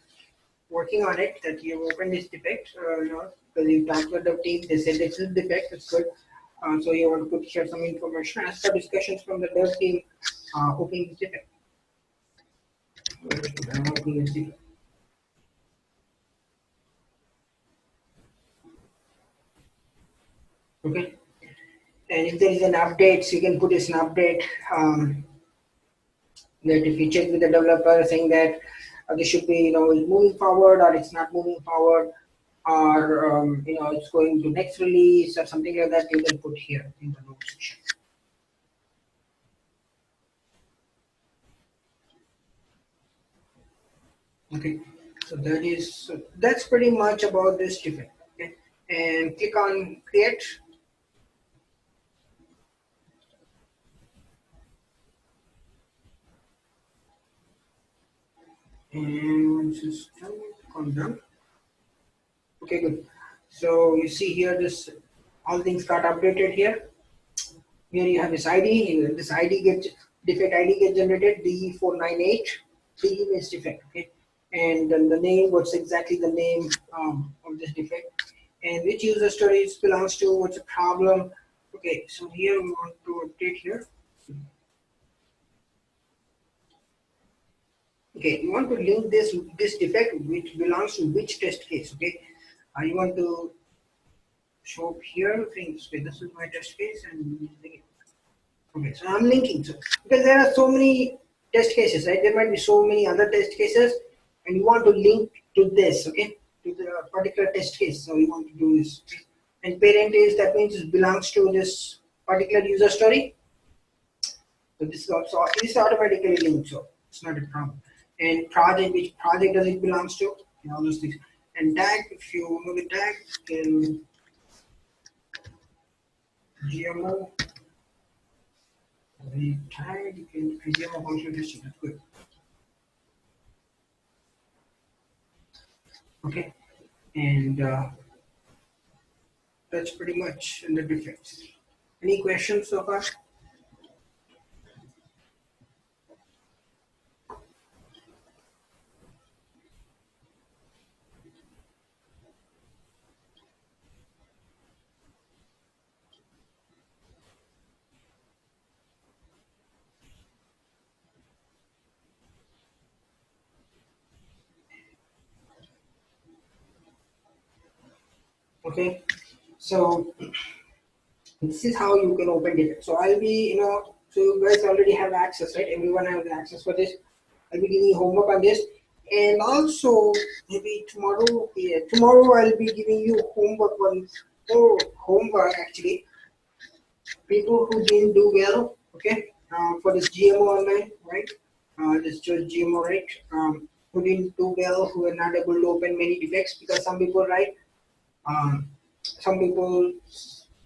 working on it, that you opened this defect, because you talked with the team, they said this is defect, it's good. So you want to put here some information as per discussions from the dev team opening this defect. Opening this defect. Okay. And if there is an update, so you can put this an update that if you check with the developer saying that this should be, is moving forward or it's not moving forward, or it's going to next release or something like that, you can put here in the note section. Okay, so that's pretty much about this defect. Okay, and click on create. And system calm down. Okay, good. So you see here, this all things got updated here. Here you have this ID. This defect ID gets generated D498. D means defect. Okay, and then the name. What's exactly the name of this defect, and which user story it belongs to. What's the problem? Okay, so here we want to update here. Okay, you want to link this defect which belongs to which test case. Okay, you want to show up here things. Okay, this is my test case, and okay, so I'm linking. So because there are so many test cases, right? There might be so many other test cases, and you want to link to this, okay, to the particular test case. So you want to do this. Okay? And parent is, that means it belongs to this particular user story. So this is automatically linked, so it's not a problem. And project, which project does it belongs to? And all those things. And tag, if you know the tag, in GMO, the tag in GMO functional testing. That's good. Okay, and that's pretty much in the defects. Any questions so far? Okay, so this is how you can open defects. So I'll be, so you guys already have access, right? Everyone has access for this. I'll be giving you homework on this, and also maybe tomorrow. Yeah, tomorrow I'll be giving you homework on homework actually. People who didn't do well, okay, for this GMO online, right? This just GMO, right? Who didn't do well, who were not able to open many defects, because some people, right? Some people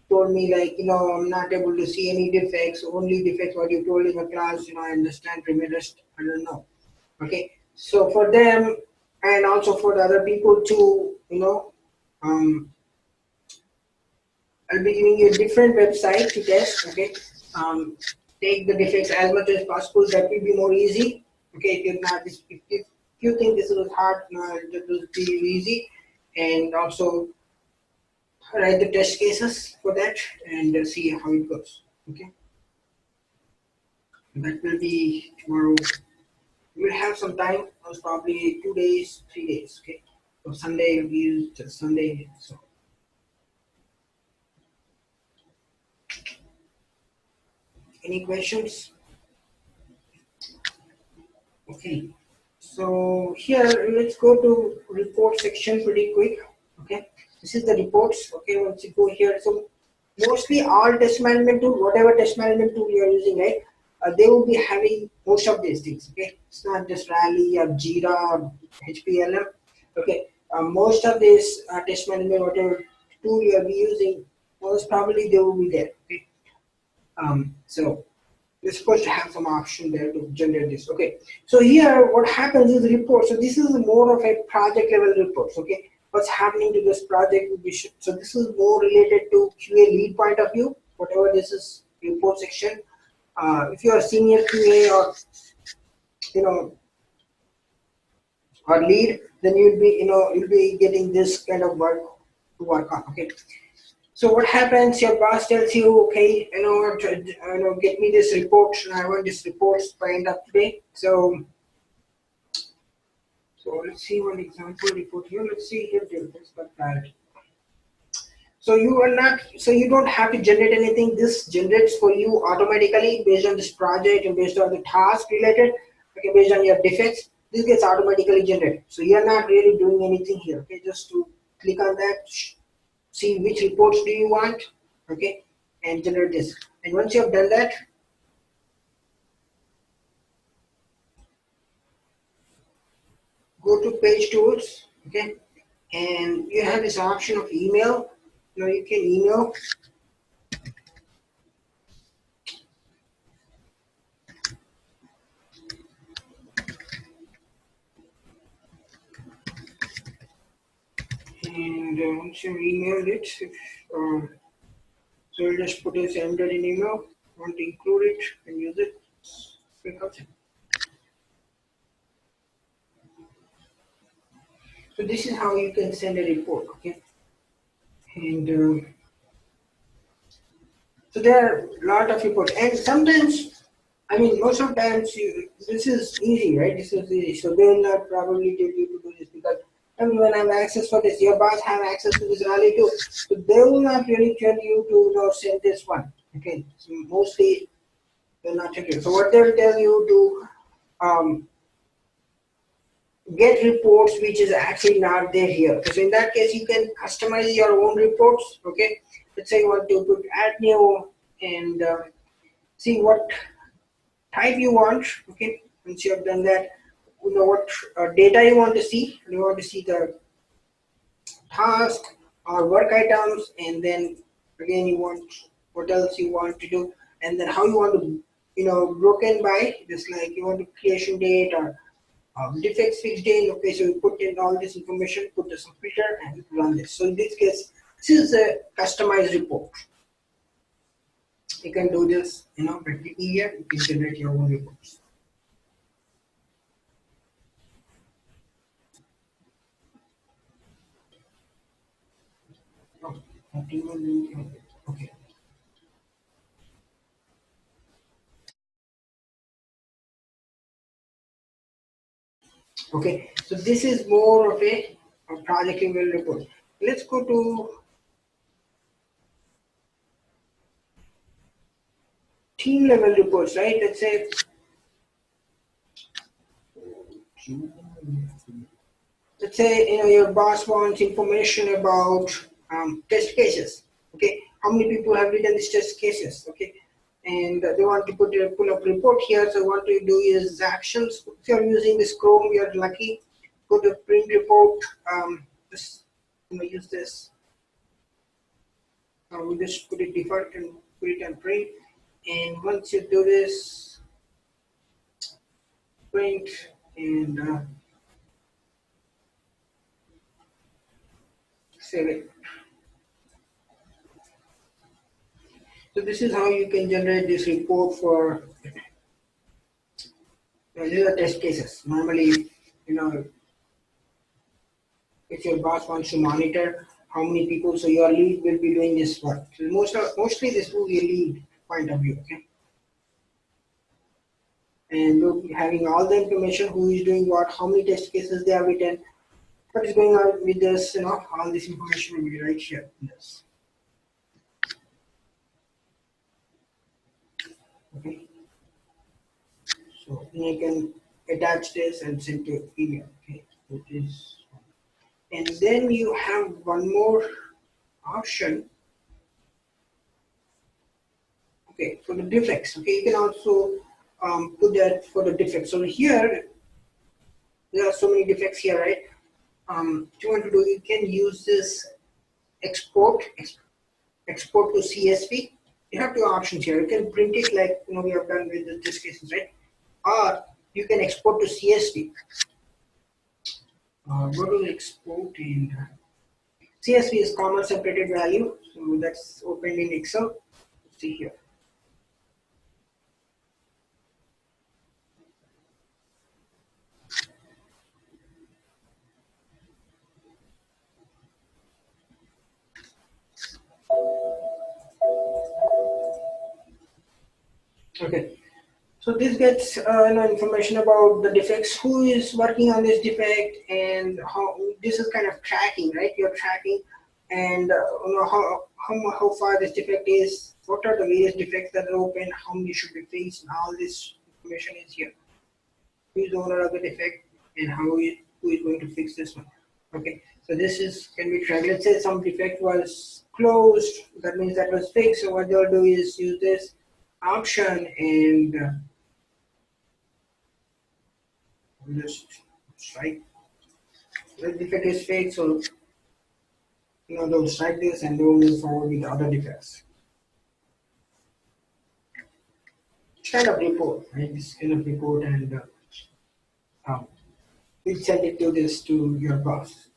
told me like, I'm not able to see any defects, only defects what you told in the class, I understand, rest, I don't know. Okay, so for them and also for the other people too, I'll be giving you a different website to test. Okay, take the defects as much as possible. That will be more easy. Okay, if you think this was hard, it will be easy. And also write the test cases for that and see how it goes. Okay, that will be tomorrow. We'll have some time. Most probably 2 days, 3 days. Okay, so Sunday will be just Sunday. So. Any questions? Okay, so here let's go to report section pretty quick. Okay, this is the reports. Okay, once you go here, so mostly all test management tool, whatever test management tool you are using, right, they will be having most of these things. Okay, it's not just Rally or Jira or HPLM. Okay, most of this test management, whatever tool you are using, most probably they will be there. Okay, so you're supposed to have some option there to generate this. Okay, so here what happens is report. So this is more of a project level reports. Okay, what's happening to this project? So this is more related to QA lead point of view. Whatever this is report section. If you are senior QA or you know or lead, then you'll be you'll be getting this kind of work to work on. Okay. So what happens? Your boss tells you, okay, get me this report. I want this report by end of today. So let's see one example report here. Let's see here. That's not bad. So you are not. So you don't have to generate anything. This generates for you automatically based on this project and based on the task related. Okay, based on your defects, this gets automatically generated. So you are not really doing anything here. Okay, just to click on that. See which reports do you want, okay, and generate this. And once you have done that, go to page tools, okay, and you have this option of email. Now you can email. And once you emailed it, so you just put this embedded in email, want to include it and use it, click on it. So this is how you can send a report, okay, and so there are a lot of reports, and sometimes, I mean, most of the times, this is easy, right? This is easy. So they will not probably tell you to do this because everyone have access for this. Your boss have access to this rally too. So they will not really tell you to send this one. Okay. So mostly they'll not tell you. So what they'll tell you to get reports which is actually not there here. So in that case, you can customize your own reports. Okay. Let's say you want to put add new and see what type you want. Okay, once you have done that, you know what data you want to see. You want to see the task or work items, and then again you want what else you want to do, and then how you want to broken by just like you want to creation date or defects fixed date. Okay, so you put in all this information, put the filter and run this. So in this case, this is a customized report. You can do this, practically here. You can generate your own reports. Okay. Okay. So this is more of a project level report. Let's go to team level reports, right? Let's say your boss wants information about test cases. Okay, how many people have written these test cases? Okay, and they want to pull up report here. So what we do is actions. If you're using this Chrome, you're lucky. Go to print report. Just use this. We just put it default and put it on print. And once you do this, print and save it. So this is how you can generate this report for these are test cases. Normally, if your boss wants to monitor how many people, so your lead will be doing this work. So mostly this will be a lead point of view, okay? And we'll be having all the information, who is doing what, how many test cases they have written, what is going on with this, all this information will be right here in this. Okay. So you can attach this and send to email. Okay. And then you have one more option. Okay, for the defects. Okay, you can also put that for the defects. So here there are so many defects here, right? If you want to do, you can use this export to CSV. You have two options here. You can print it like we have done with the test cases, right? Or you can export to CSV. Go to export, and CSV is comma separated value. So that's opened in Excel. See here. Okay. So this gets information about the defects, who is working on this defect, and how this is kind of tracking, right? You're tracking, and how far this defect is, what are the various defects that are open, how many should be fixed, and all this information is here. Who is the owner of the defect, and who is going to fix this one? Okay, so this is can be tracked. Let's say some defect was closed, that means that was fixed. So what they'll do is use this option and just strike. The defect is fixed, so they'll strike this and they'll move forward with the other defects. It's kind of report, right? This kind of report, and we send it to your boss.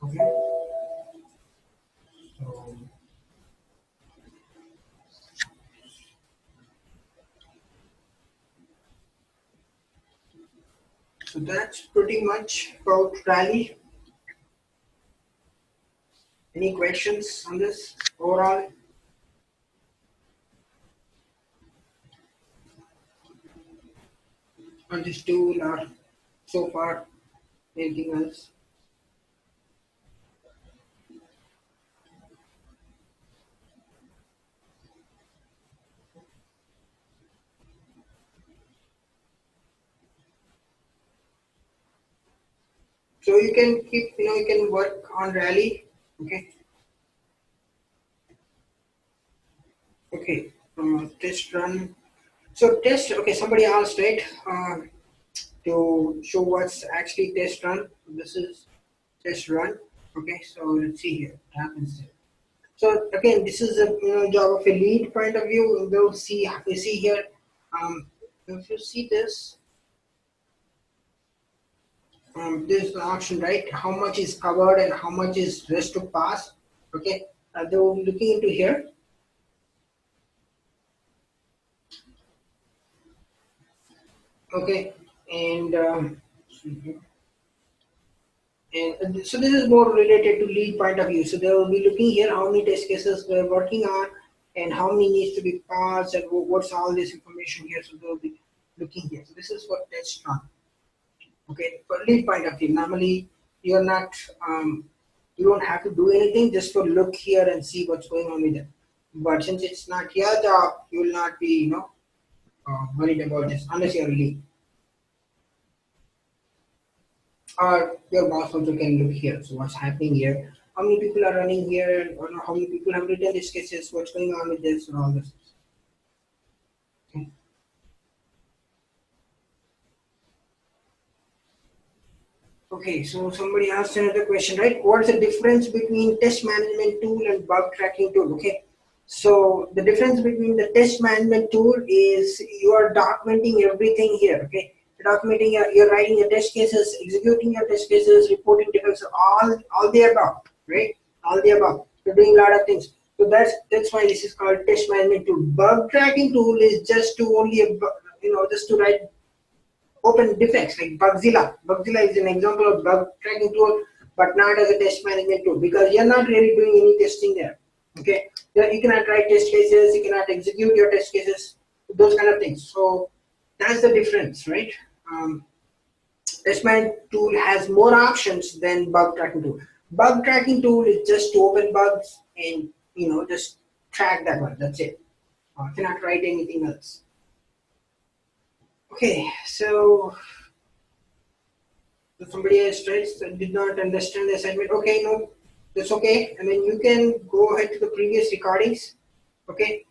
Okay. So that's pretty much about Rally. Any questions on this overall? On this tool or so far? Anything else? So you can keep, you can work on Rally. Okay. Okay. Test run. So test. Okay. Somebody asked, right? To show what's actually test run. This is test run. Okay. So let's see here. What happens there? So again, this is a job of a lead point of view. We'll see. You see here. If you see this. There's the option, right? How much is covered and how much is rest to pass. Okay, they were looking into here. Okay, and so this is more related to lead point of view. So they will be looking here how many test cases we're working on and how many needs to be passed and what's all this information here. So they will be looking here. So this is for test run. Okay, for lead point of view, normally you're not, you don't have to do anything, just for look here and see what's going on with it. But since it's not your job, you will not be, worried about this unless you're a lead. Or your boss also can look here. So what's happening here? How many people are running here? Or how many people have written these cases? What's going on with this and all this? Okay, so somebody asked another question, right? What's the difference between test management tool and bug tracking tool? Okay, so the difference between the test management tool is you are documenting everything here. Okay, you're writing your test cases, executing your test cases, reporting defects, all the above, right? All the above. You're doing a lot of things. So that's why this is called test management tool. Bug tracking tool is just to only just to write open defects like Bugzilla. Bugzilla is an example of bug tracking tool, but not as a test management tool because you're not really doing any testing there. Okay, you cannot write test cases, you cannot execute your test cases, those kind of things. So that's the difference, right? Test management tool has more options than bug tracking tool. Bug tracking tool is just to open bugs and just track that one. That's it. Cannot write anything else. Okay, so So somebody has stressed and did not understand the assignment. Okay, no, that's okay. I mean, you can go ahead to the previous recordings. Okay,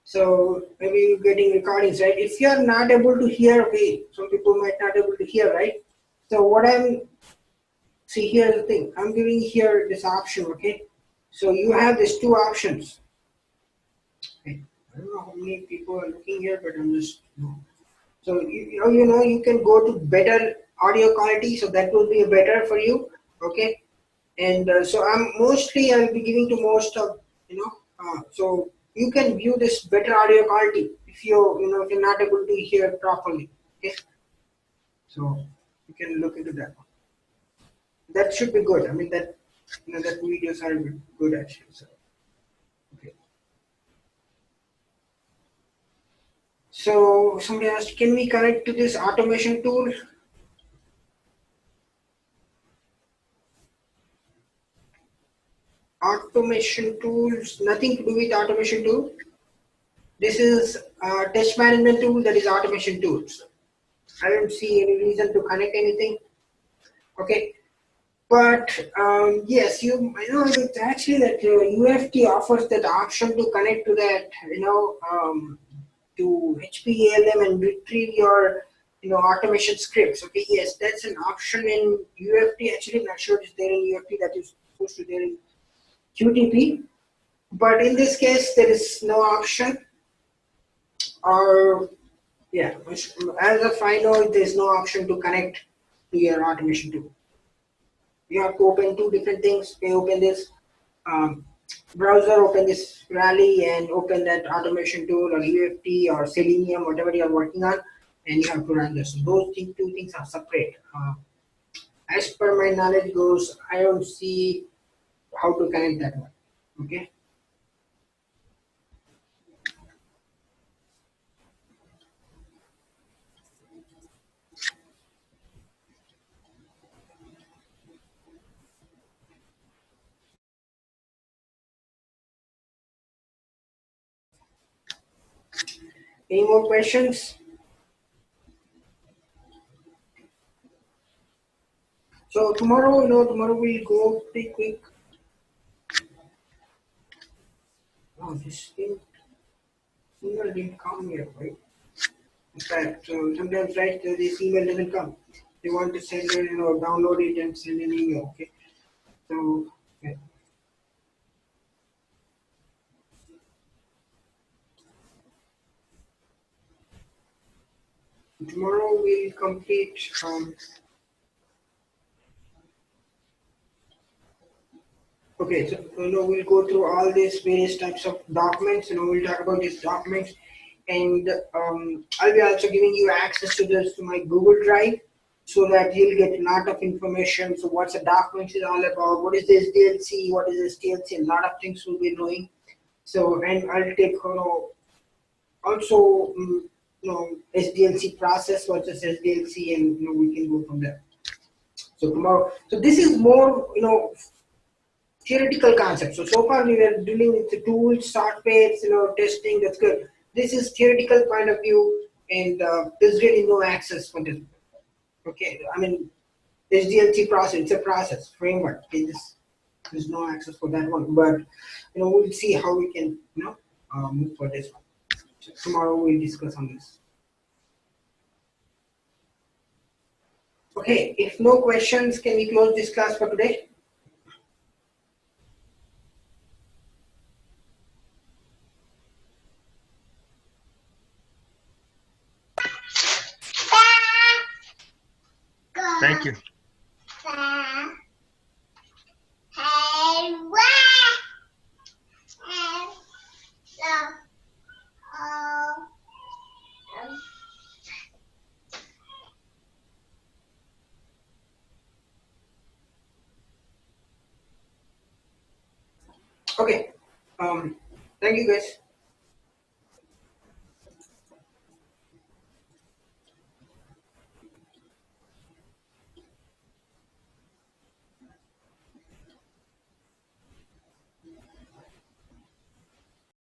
so maybe you're getting recordings, right? If you're not able to hear, okay, some people might not able to hear, right? So what see, here's the thing. I'm giving here this option, okay? So you have these two options. Okay. I don't know how many people are looking here, but I'm just, so you can go to better audio quality, so that will be better for you, okay? And so I'll be giving to most of, so you can view this better audio quality if if you're not able to hear properly, okay? So you can look into that. That should be good. I mean that videos are good actually. So okay. So somebody asked, can we connect to this automation tool? Automation tools, nothing to do with automation tool. This is a test management tool, that is automation tools. I don't see any reason to connect anything. Okay, but yes, I know it's actually that UFT offers that option to connect to that, to HPALM and retrieve your, automation scripts. Okay, yes, that's an option in UFT. Actually, I'm not sure it's there in UFT. That is supposed to there in QTP. But in this case, there is no option. Or yeah, as of I know, there's no option to connect to your automation tool. You have to open two different things. You open this um, browser, open this Rally, and open that automation tool or UFT or Selenium, whatever you are working on, and you have to run this. Those two things are separate. As per my knowledge goes, I don't see how to connect that one. Okay. Any more questions? So tomorrow we'll go pretty quick. Oh, this email didn't come yet, right? In fact, so sometimes right this email doesn't come. They want to send it, download it and send an email. Okay. So yeah. Tomorrow we'll complete. Okay, so we'll go through all these various types of documents. We'll talk about these documents, and I'll be also giving you access to this to my Google Drive, so that you'll get a lot of information. So what's the documents is all about? What is this DLC? What is this DLC? A lot of things we'll be knowing. So and I'll take also SDLC process versus SDLC, and we can go from there. So tomorrow, so this is more theoretical concept. So far we were dealing with the tools, softwares, testing. That's good. This is theoretical point of view, and there's really no access for this. Okay, I mean SDLC process. It's a process framework. Okay, there's no access for that one. But we'll see how we can move for this one. So tomorrow we'll discuss on this. Okay, if no questions, can we close this class for today? Thank you. Okay. Thank you guys.